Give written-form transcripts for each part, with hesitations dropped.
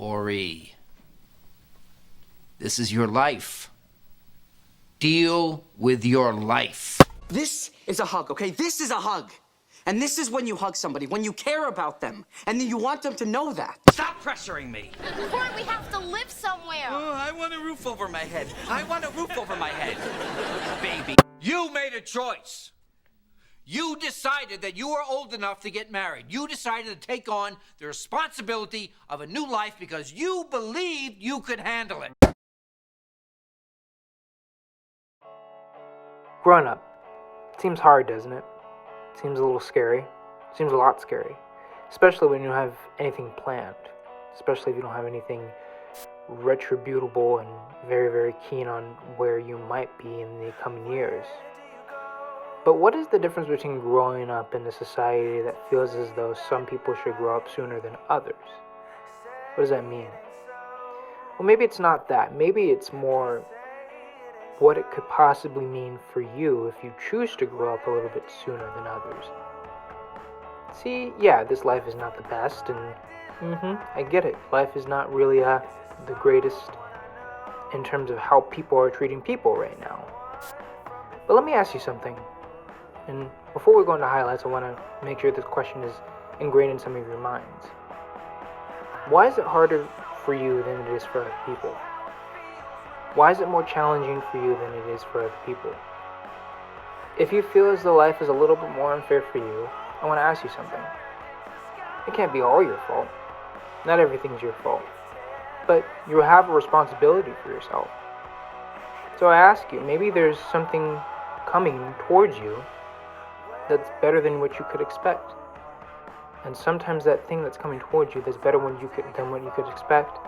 Corey, this is your life. Deal with your life. This is a hug, okay? This is a hug. And this is when you hug somebody, when you care about them, and then you want them to know that. Stop pressuring me. Corey, we have to live somewhere. Oh, I want a roof over my head. I want a roof over my head. Baby, you made a choice. You decided that you were old enough to get married. You decided to take on the responsibility of a new life because you believed you could handle it. Growing up seems hard, doesn't it? Seems a little scary. Seems a lot scary. Especially when you don't have anything planned. Especially if you don't have anything retributable and very, very keen on where you might be in the coming years. But what is the difference between growing up in a society that feels as though some people should grow up sooner than others? What does that mean? Well, maybe it's not that. Maybe it's more what it could possibly mean for you if you choose to grow up a little bit sooner than others. See, yeah, this life is not the best, and I get it. Life is not really the greatest in terms of how people are treating people right now. But let me ask you something. And before we go into highlights, I want to make sure this question is ingrained in some of your minds. Why is it harder for you than it is for other people? Why is it more challenging for you than it is for other people? If you feel as though life is a little bit more unfair for you, I want to ask you something. It can't be all your fault. Not everything's your fault. But you have a responsibility for yourself. So I ask you, maybe there's something coming towards you that's better than what you could expect. And sometimes that thing that's coming towards you that's better than what you could expect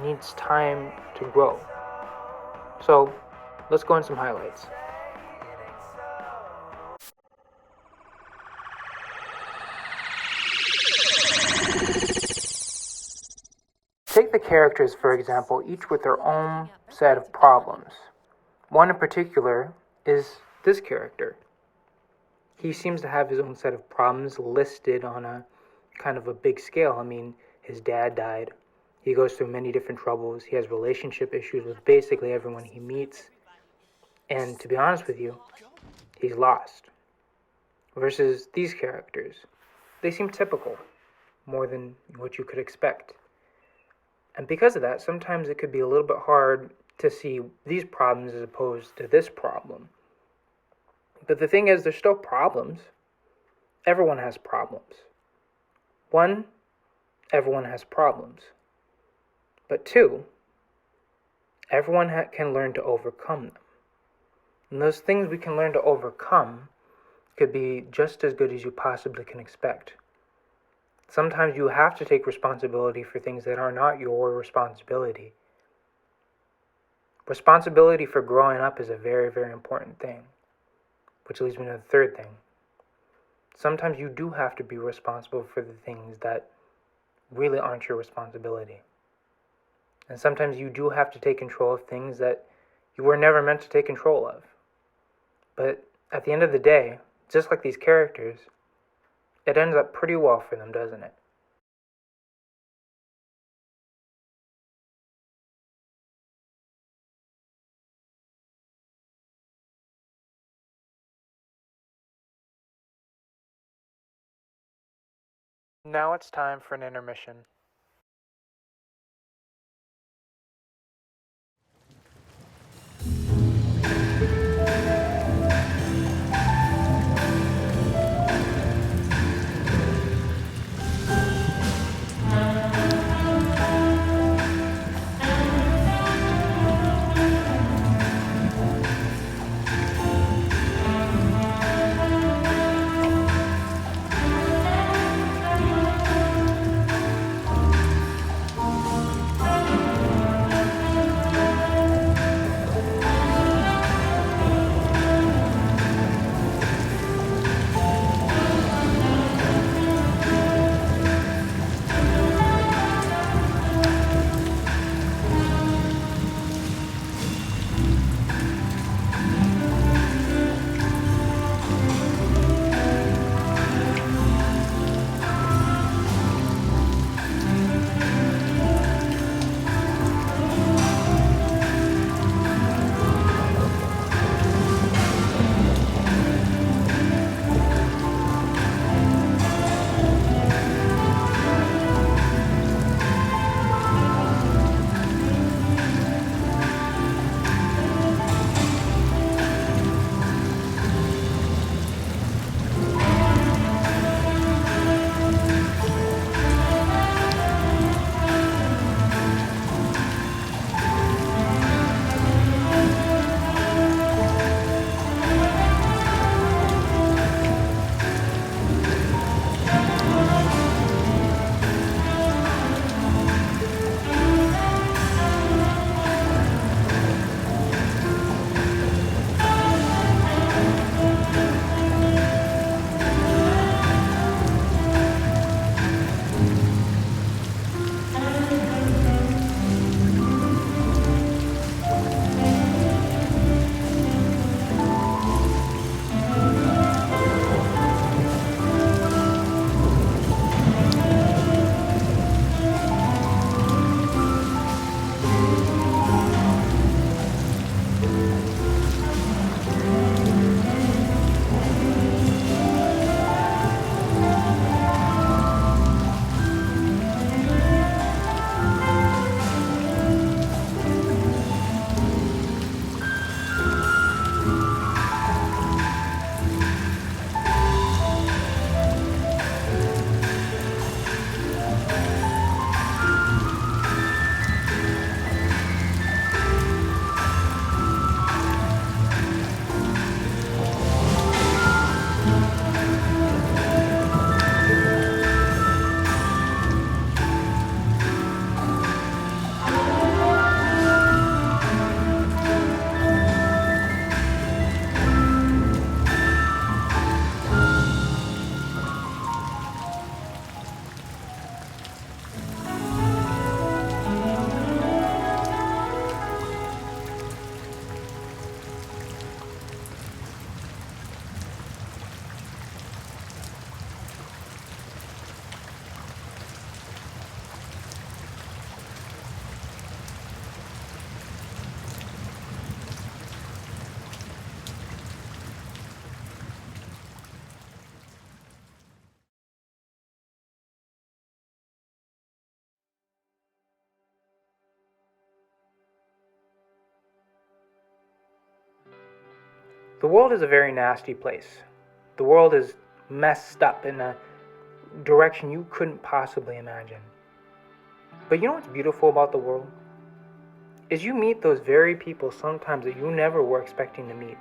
needs time to grow. So let's go into some highlights. Take the characters, for example, each with their own set of problems. One in particular is this character. He seems to have his own set of problems listed on a kind of a big scale. I mean, his dad died. He goes through many different troubles. He has relationship issues with basically everyone he meets. And to be honest with you, he's lost. Versus these characters. They seem typical, more than what you could expect. And because of that, sometimes it could be a little bit hard to see these problems as opposed to this problem. But the thing is, there's still problems. Everyone has problems. One, everyone has problems. But two, everyone can learn to overcome them. And those things we can learn to overcome could be just as good as you possibly can expect. Sometimes you have to take responsibility for things that are not your responsibility. Responsibility for growing up is a very, very important thing. Which leads me to the third thing. Sometimes you do have to be responsible for the things that really aren't your responsibility. And sometimes you do have to take control of things that you were never meant to take control of. But at the end of the day, just like these characters, it ends up pretty well for them, doesn't it? Now it's time for an intermission. The world is a very nasty place. The world is messed up in a direction you couldn't possibly imagine. But you know what's beautiful about the world? Is you meet those very people sometimes that you never were expecting to meet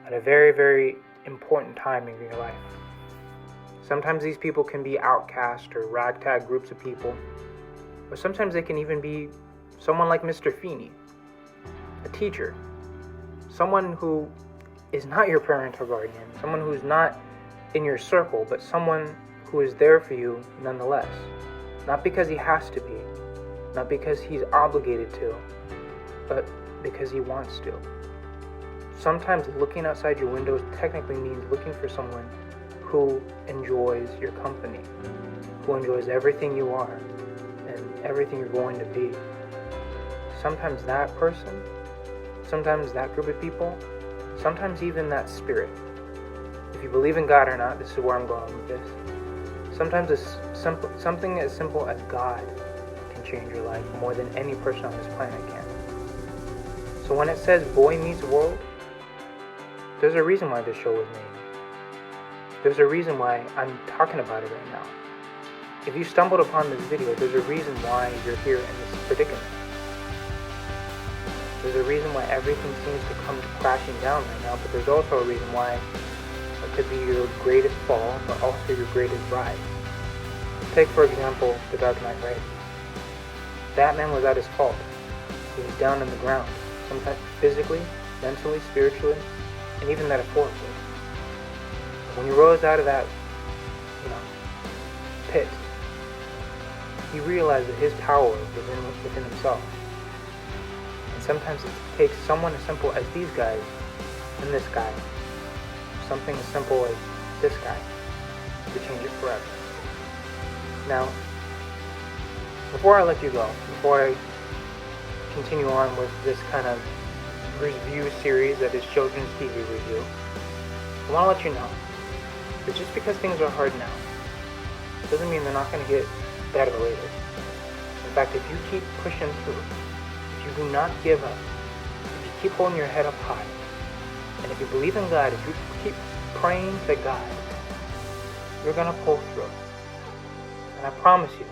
at a very, very important time in your life. Sometimes these people can be outcast or ragtag groups of people, or sometimes they can even be someone like Mr. Feeney, a teacher, someone who is not your parent or guardian, someone who's not in your circle, but someone who is there for you nonetheless. Not because he has to be, not because he's obligated to, but because he wants to. Sometimes looking outside your windows technically means looking for someone who enjoys your company, who enjoys everything you are and everything you're going to be. Sometimes that person, sometimes that group of people, sometimes even that spirit. If you believe in God or not, this is where I'm going with this. Sometimes something as simple as God can change your life more than any person on this planet can. So when it says Boy Meets World, there's a reason why this show was made. There's a reason why I'm talking about it right now. If you stumbled upon this video, there's a reason why you're here in this predicament. There's a reason why everything seems to come crashing down right now, but there's also a reason why it could be your greatest fall, but also your greatest rise. Take, for example, The Dark Knight Rises. Batman was at his fault. He was down on the ground, sometimes physically, mentally, spiritually, and even metaphorically. When he rose out of that, pit, he realized that his power was within himself. And sometimes it takes someone as simple as these guys and this guy, something as simple as this guy, to change it forever. Now, before I let you go, before I continue on with this kind of review series that is children's TV review, I want to let you know that just because things are hard now, doesn't mean they're not going to get better later. In fact, if you keep pushing through, if you do not give up, if you keep holding your head up high, and if you believe in God, if you keep praying to God, you're going to pull through. And I promise you,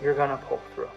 you're going to pull through.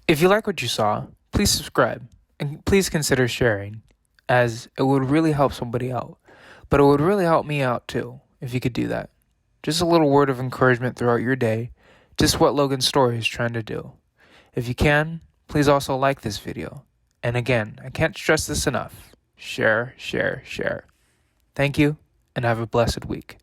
If you like what you saw, please subscribe and please consider sharing, as it would really help somebody out. But it would really help me out too, if you could do that. Just a little word of encouragement throughout your day, just what Logan's story is trying to do. If you can, please also like this video. And again, I can't stress this enough. Share, share, share. Thank you, and have a blessed week.